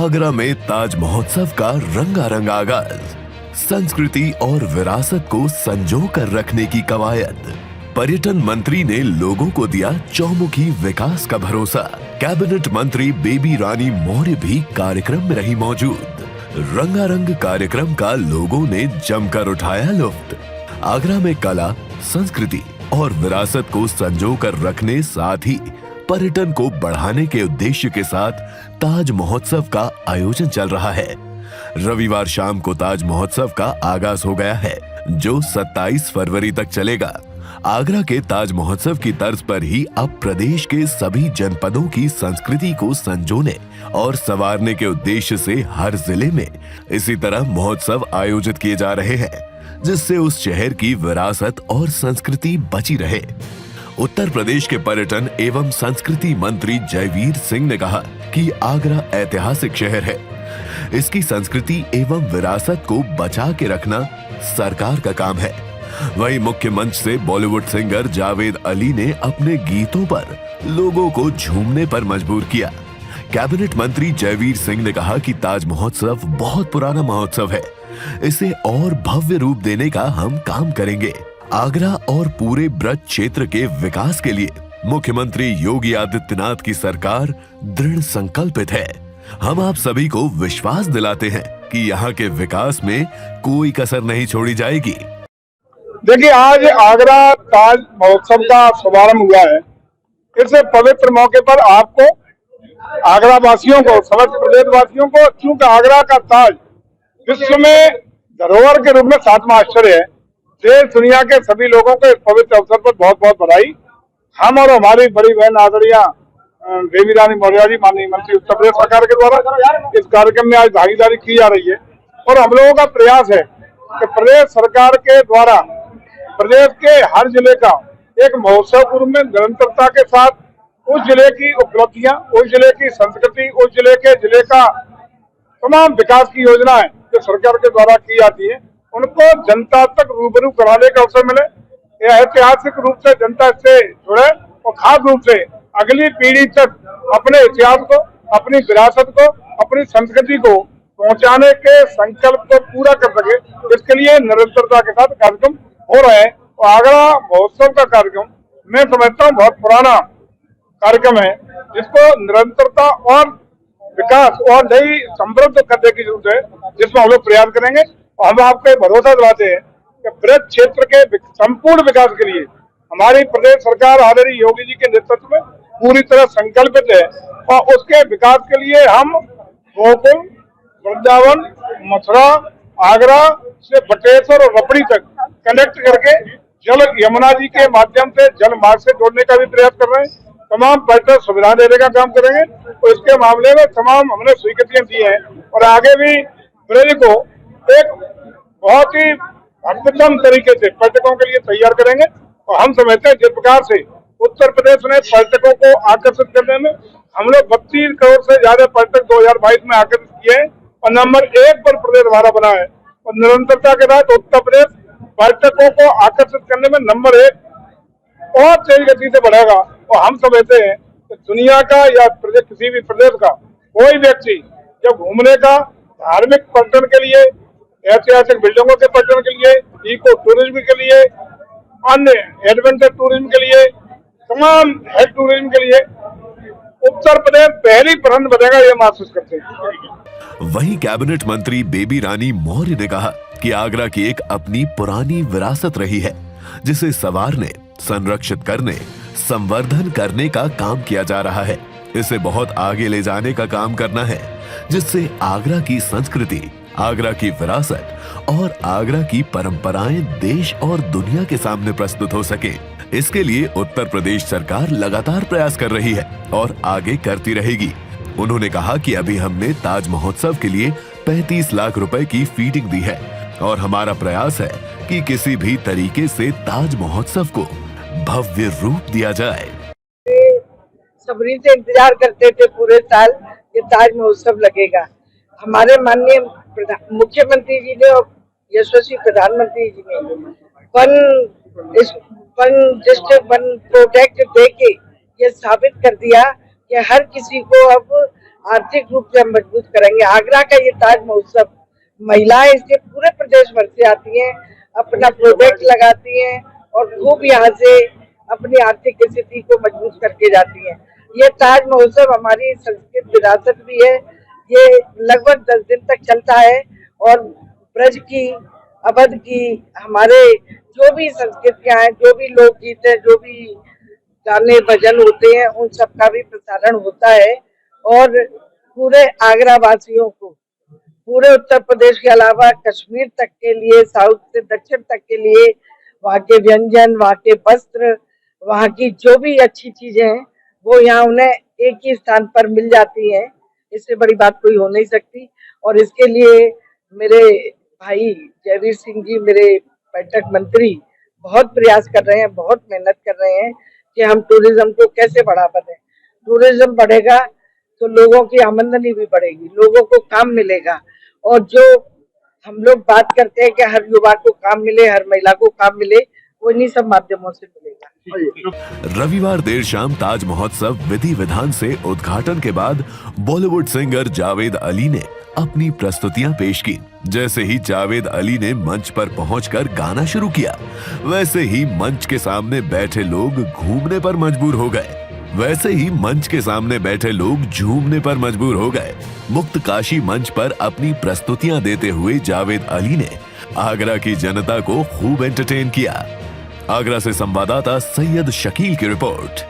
आगरा में ताज महोत्सव का रंगारंग आगाज, संस्कृति और विरासत को संजो कर रखने की कवायद। पर्यटन मंत्री ने लोगों को दिया चौमुखी विकास का भरोसा। कैबिनेट मंत्री बेबी रानी मौर्य भी कार्यक्रम में रही मौजूद। रंगारंग कार्यक्रम का लोगों ने जमकर उठाया लुत्फ। आगरा में कला, संस्कृति और विरासत को संजो कर रखने, साथ ही पर्यटन को बढ़ाने के उद्देश्य के साथ ताज महोत्सव का आयोजन चल रहा है। रविवार शाम को ताज महोत्सव का आगाज हो गया है, जो 27 फरवरी तक चलेगा। आगरा के ताज महोत्सव की तर्ज पर ही अब प्रदेश के सभी जनपदों की संस्कृति को संजोने और संवारने के उद्देश्य से हर जिले में इसी तरह महोत्सव आयोजित किए जा रहे हैं, जिससे उस शहर की विरासत और संस्कृति बची रहे। उत्तर प्रदेश के पर्यटन एवं संस्कृति मंत्री जयवीर सिंह ने कहा कि आगरा ऐतिहासिक शहर है। इसकी संस्कृति एवं विरासत को बचा के रखना सरकार का काम है। वहीं मुख्य मंच से बॉलीवुड सिंगर जावेद अली ने अपने गीतों पर लोगों को झूमने पर मजबूर किया। कैबिनेट मंत्री जयवीर सिंह ने कहा कि ताज महोत्सव बहुत पुराना महोत्सव है, इसे और भव्य रूप देने का हम काम करेंगे। आगरा और पूरे ब्रज क्षेत्र के विकास के लिए मुख्यमंत्री योगी आदित्यनाथ की सरकार दृढ़ संकल्पित है। हम आप सभी को विश्वास दिलाते हैं कि यहाँ के विकास में कोई कसर नहीं छोड़ी जाएगी। देखिए, आज आगरा ताज महोत्सव का शुभारंभ हुआ है। इस पवित्र मौके पर आपको, आगरा वासियों को, समस्त प्रदेश वासियों को, चूंकि आगरा का ताज विश्व में धरोहर के रूप में 7वां आश्चर्य है, देश दुनिया के सभी लोगों को इस पवित्र अवसर पर बहुत बहुत बधाई। हम और हमारी बड़ी बहन आदरणीय बेबी रानी मौर्य जी, माननीय मंत्री उत्तर प्रदेश सरकार के द्वारा इस कार्यक्रम में आज भागीदारी की जा रही है। और हम लोगों का प्रयास है कि प्रदेश सरकार के द्वारा प्रदेश के हर जिले का एक महोत्सव के रूप में निरंतरता के साथ उस जिले की उपलब्धियां, उस जिले की संस्कृति, उस जिले का तमाम विकास की योजनाएं जो सरकार के द्वारा की जाती है, उनको जनता तक रूबरू कराने का अवसर मिले। यह ऐतिहासिक रूप से जनता से जुड़े और खास रूप से अगली पीढ़ी तक अपने इतिहास को, अपनी विरासत को, अपनी संस्कृति को पहुंचाने के संकल्प को पूरा कर सके, इसके लिए निरंतरता के साथ कार्यक्रम हो रहे हैं। और आगरा महोत्सव का कार्यक्रम मैं समझता हूँ बहुत पुराना कार्यक्रम है, जिसको निरंतरता और विकास और नई समृद्ध करने की जरूरत है, जिसमें हम लोग प्रयास करेंगे। और हम आपको भरोसा दिलाते हैं कि ब्रज क्षेत्र के संपूर्ण विकास के लिए हमारी प्रदेश सरकार आदरणीय योगी जी के नेतृत्व में पूरी तरह संकल्पित है। और उसके विकास के लिए हम गोकुल, वृंदावन, मथुरा, आगरा से बटेश्वर और रबड़ी तक कनेक्ट करके जल यमुना जी के माध्यम से जल मार्ग से जोड़ने का भी प्रयास कर रहे हैं। तमाम पर्यटन सुविधा देने का काम करेंगे। तो इसके मामले में तमाम हमने स्वीकृतियां दी हैं और आगे भी ब्रज को एक बहुत ही अद्भुतम तरीके से पर्यटकों के लिए तैयार करेंगे। और हम समझते हैं जिस प्रकार से उत्तर प्रदेश ने पर्यटकों को आकर्षित करने में हम लोग 32 करोड़ से ज्यादा पर्यटक 2022 में आकर्षित किए हैं और नंबर 1 पर प्रदेश हमारा बना है। और निरंतरता के साथ उत्तर प्रदेश पर्यटकों को आकर्षित करने में नंबर 1 बहुत तेज गति से बढ़ेगा। और हम समझते हैं कि दुनिया का या प्रदेश, किसी भी प्रदेश का कोई व्यक्ति जब घूमने का, धार्मिक पर्यटन के लिए, ऐतिहासिक बिल्डिंगों के पर्यटन के लिए, इको टूरिज्म के लिए, अन्य एडवेंचर टूरिज्म के लिए, तमाम हेल्थ टूरिज्म के लिए उत्तर प्रदेश पहली पसंद बनेगा, ये महसूस करते हैं। वहीं कैबिनेट मंत्री बेबी रानी मौर्य ने कहा कि आगरा की एक अपनी पुरानी विरासत रही है, जिसे संवारने, संरक्षित करने, संवर्धन करने का काम किया जा रहा है। इसे बहुत आगे ले जाने का काम करना है, जिससे आगरा की संस्कृति, आगरा की विरासत और आगरा की परंपराएं देश और दुनिया के सामने प्रस्तुत हो सके। इसके लिए उत्तर प्रदेश सरकार लगातार प्रयास कर रही है और आगे करती रहेगी। उन्होंने कहा कि अभी हमने ताज महोत्सव के लिए 35 लाख रुपए की फीडिंग दी है और हमारा प्रयास है कि किसी भी तरीके से ताज महोत्सव को भव्य रूप दिया जाए। सबरी से इंतजार करते थे पूरे साल कि ताज महोत्सव लगेगा। हमारे माननीय मुख्यमंत्री जी ने और यशस्वी प्रधानमंत्री जी ने वन डिस्ट्रिक्ट वन प्रोटेक्ट दे के ये साबित कर दिया कि हर किसी को अब आर्थिक रूप से हम मजबूत करेंगे। आगरा का ये ताज महोत्सव, महिलाएं इसके पूरे प्रदेश भर से आती हैं, अपना प्रोजेक्ट लगाती हैं और खूब यहाँ से अपनी आर्थिक स्थिति को मजबूत करके जाती हैं। ये ताज महोत्सव हमारी संस्कृत विरासत भी है। ये लगभग 10 दिन तक चलता है और ब्रज की, अवध की, हमारे जो भी संस्कृतियां हैं, जो भी लोकगीत है, जो भी गाने भजन होते हैं, उन सब का भी प्रसारण होता है। और पूरे आगरा वासियों को, पूरे उत्तर प्रदेश के अलावा कश्मीर तक के लिए, साउथ से दक्षिण तक के लिए, वहाँ के व्यंजन, वहाँ के वस्त्र, वहाँ की जो भी अच्छी चीजें हैं, वो यहाँ उन्हें एक ही स्थान पर मिल जाती हैं। इससे बड़ी बात कोई हो नहीं सकती। और इसके लिए मेरे भाई जयवीर सिंह जी, मेरे पर्यटन मंत्री, बहुत प्रयास कर रहे हैं, बहुत मेहनत कर रहे हैं कि हम टूरिज्म को कैसे बढ़ावा दें। टूरिज्म बढ़ेगा तो लोगों की आमदनी भी बढ़ेगी, लोगों को काम मिलेगा। और जो हम लोग बात करते हैं कि हर युवा को काम मिले, हर महिला को काम मिले, वो इन्हीं सब माध्यमों से मिलेगा। रविवार देर शाम ताज महोत्सव विधि विधान से उद्घाटन के बाद बॉलीवुड सिंगर जावेद अली ने अपनी प्रस्तुतियां पेश की। जैसे ही जावेद अली ने मंच पर पहुंचकर गाना शुरू किया, वैसे ही मंच के सामने बैठे लोग घूमने पर मजबूर हो गए। वैसे ही मंच के सामने बैठे लोग झूमने पर मजबूर हो गए। मुक्त काशी मंच पर अपनी प्रस्तुतियां देते हुए जावेद अली ने आगरा की जनता को खूब एंटरटेन किया। आगरा से संवाददाता सैयद शकील की रिपोर्ट।